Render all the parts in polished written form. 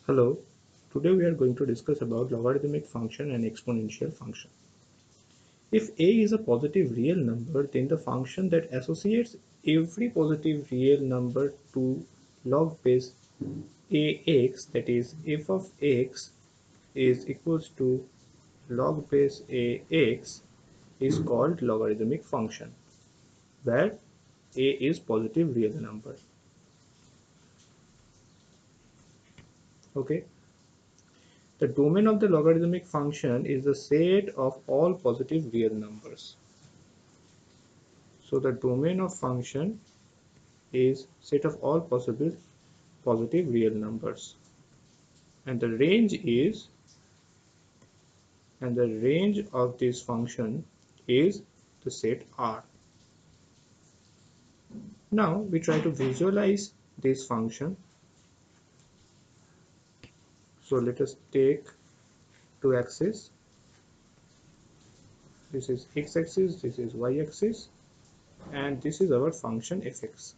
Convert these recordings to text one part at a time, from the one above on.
Hello, today we are going to discuss about logarithmic function and exponential function. If a is a positive real number, then the function that associates every positive real number to log base ax, that is f of x is equals to log base ax, is called logarithmic function, where a is positive real number. Okay. The domain of the logarithmic function is the set of all positive real numbers. So the domain of function is set of all possible positive real numbers, and the range of this function is the set R. Now we try to visualize this function. So let us take two axes. This is x-axis, this is y-axis, and this is our function fx.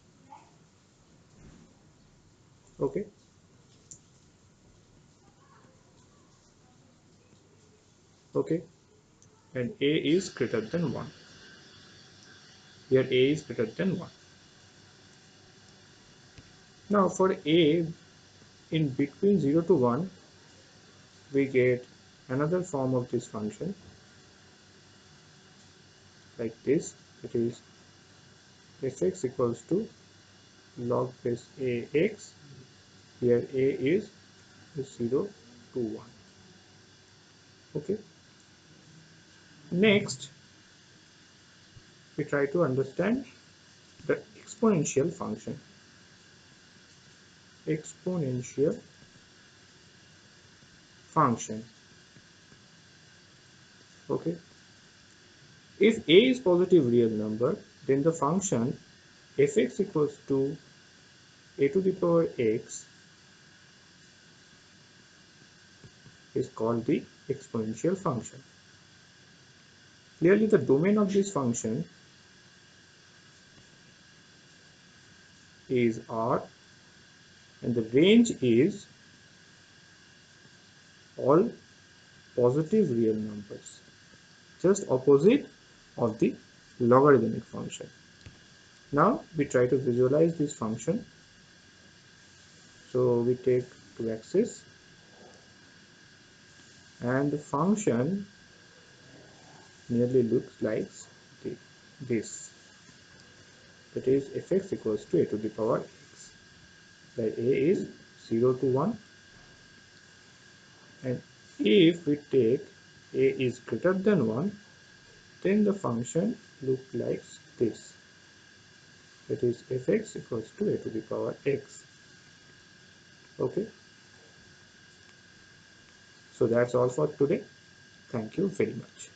Okay. Okay. And a is greater than 1. Here a is greater than 1. Now for a in between 0 to 1, we get another form of this function like this. It is fx equals to log base ax. Here a is 0 to 1. Okay. Next, we try to understand the exponential function. Exponential function. Okay. If a is positive real number, then the function fx equals to a to the power x is called the exponential function. Clearly, the domain of this function is R, and the range is all positive real numbers, just opposite of the logarithmic function. Now we try to visualize this function. So we take two axes, and the function nearly looks like this. That is fx equals to a to the power x, where a is 0 to 1, and if we take a is greater than 1, then the function looks like this. That is fx equals to a to the power x. Okay. So that's all for today. Thank you very much.